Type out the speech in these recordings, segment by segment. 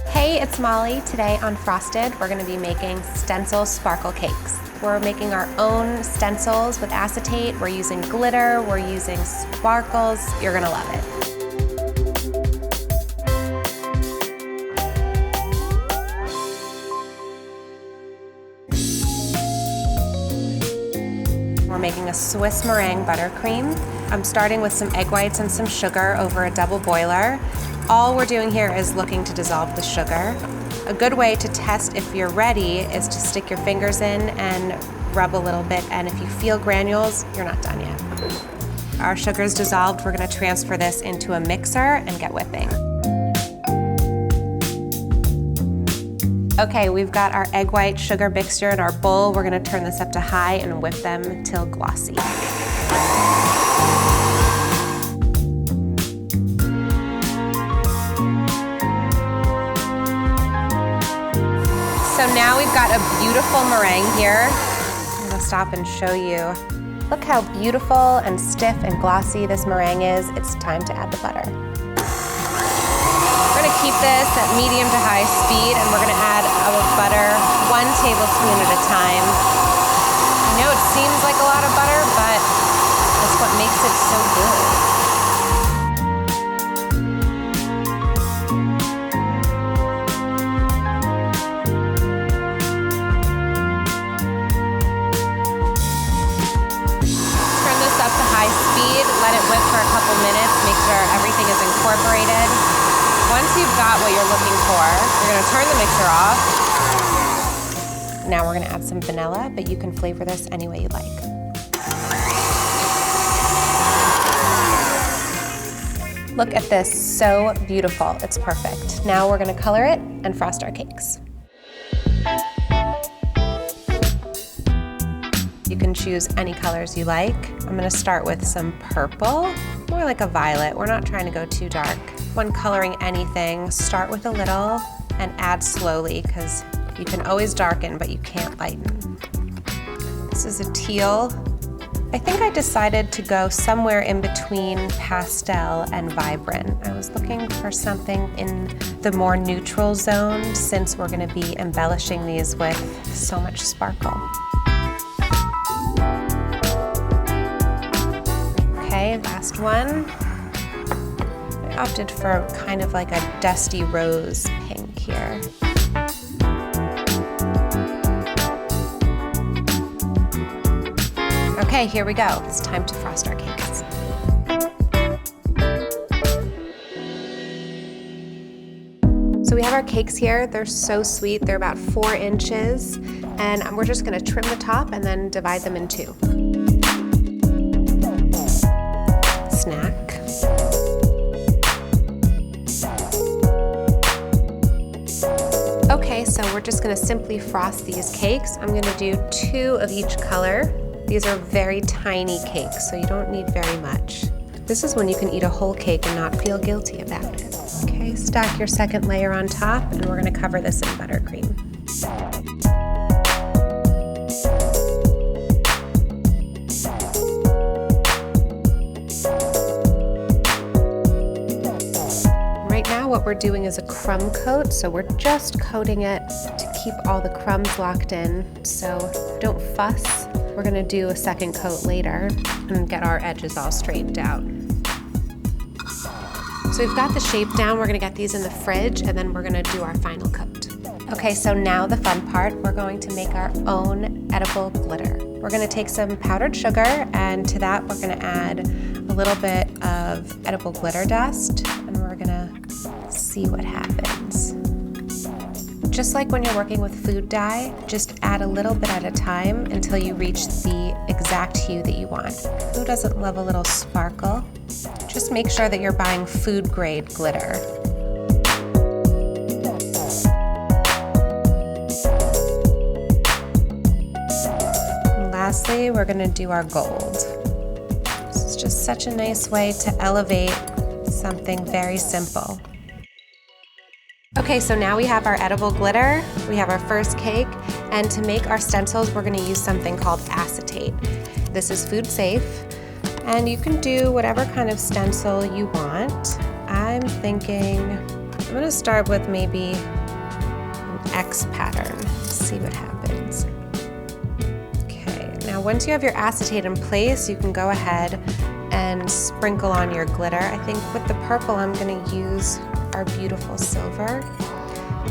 Hey, it's Molly. Today on Frosted, we're going to be making stencil sparkle cakes. We're making our own stencils with acetate. We're using glitter, we're using sparkles. You're going to love it. We're making a Swiss meringue buttercream. I'm starting with some egg whites and some sugar over a double boiler. All we're doing here is looking to dissolve the sugar. A good way to test if you're ready is to stick your fingers in and rub a little bit, and if you feel granules, you're not done yet. Our sugar's dissolved. We're gonna transfer this into a mixer and get whipping. Okay, we've got our egg white sugar mixture in our bowl. We're gonna turn this up to high and whip them until glossy. So now we've got a beautiful meringue here. I'm gonna stop and show you. Look how beautiful and stiff and glossy this meringue is. It's time to add the butter. We're gonna keep this at medium to high speed, and we're gonna add our butter 1 tablespoon at a time. I know it seems like a lot of butter, but that's what makes it so good. Let it whip for a couple minutes, make sure everything is incorporated. Once you've got what you're looking for, you're gonna turn the mixer off. Now we're gonna add some vanilla, but you can flavor this any way you like. Look at this, so beautiful, it's perfect. Now we're gonna color it and frost our cakes. You can choose any colors you like. I'm gonna start with some purple, more like a violet. We're not trying to go too dark. When coloring anything, start with a little and add slowly, because you can always darken, but you can't lighten. This is a teal. I think I decided to go somewhere in between pastel and vibrant. I was looking for something in the more neutral zone, since we're gonna be embellishing these with so much sparkle. Okay, last one. I opted for kind of like a dusty rose pink here. Okay, here we go. It's time to frost our cakes. So we have our cakes here. They're so sweet. They're about 4 inches. And we're just gonna trim the top and then divide them in 2. Snack. Okay, so we're just gonna simply frost these cakes. I'm gonna do 2 of each color. These are very tiny cakes, so you don't need very much. This is when you can eat a whole cake and not feel guilty about it. Okay, stack your second layer on top, and we're gonna cover this in buttercream. What we're doing is a crumb coat, so we're just coating it to keep all the crumbs locked in, so don't fuss. We're gonna do a second coat later and get our edges all straightened out. So we've got the shape down. We're gonna get these in the fridge, and then we're gonna do our final coat. Okay, so now the fun part, we're going to make our own edible glitter. We're gonna take some powdered sugar, and to that we're gonna add a little bit of edible glitter dust, and we're gonna see what happens. Just like when you're working with food dye, just add a little bit at a time until you reach the exact hue that you want. Who doesn't love a little sparkle? Just make sure that you're buying food grade glitter. And lastly, we're gonna do our gold. This is just such a nice way to elevate something very simple. Okay, so now we have our edible glitter, we have our first cake, and to make our stencils, we're gonna use something called acetate. This is food safe, and you can do whatever kind of stencil you want. I'm thinking I'm gonna start with maybe an X pattern, see what happens. Okay, now once you have your acetate in place, you can go ahead and sprinkle on your glitter. I think with the purple, I'm gonna use our beautiful silver.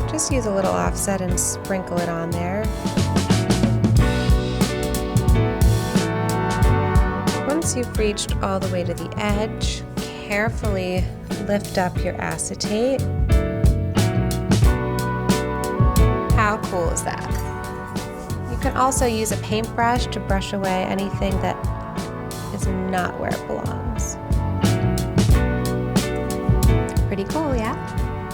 Just use a little offset and sprinkle it on there. Once you've reached all the way to the edge, carefully lift up your acetate. How cool is that? You can also use a paintbrush to brush away anything that is not where it belongs. Pretty cool, yeah?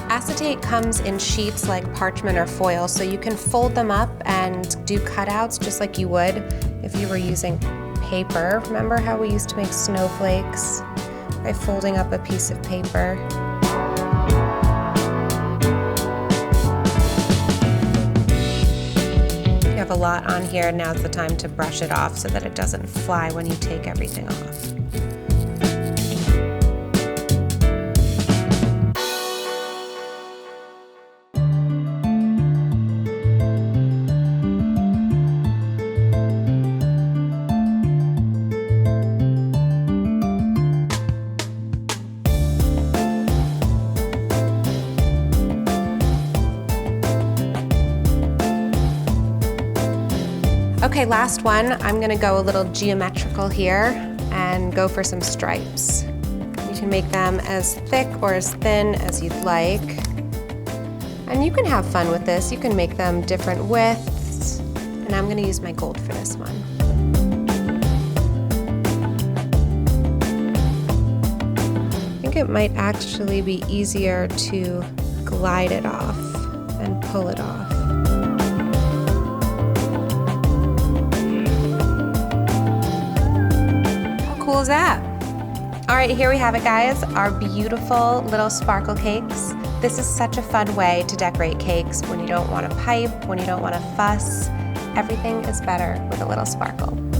Acetate comes in sheets like parchment or foil, so you can fold them up and do cutouts just like you would if you were using paper. Remember how we used to make snowflakes by folding up a piece of paper? You have a lot on here, now's the time to brush it off so that it doesn't fly when you take everything off. Okay, last one. I'm gonna go a little geometrical here and go for some stripes. You can make them as thick or as thin as you'd like. And you can have fun with this. You can make them different widths. And I'm gonna use my gold for this one. I think it might actually be easier to glide it off and pull it off. Cool is that? All right, here we have it, guys, our beautiful little sparkle cakes. This is such a fun way to decorate cakes when you don't want to pipe, when you don't want to fuss. Everything is better with a little sparkle.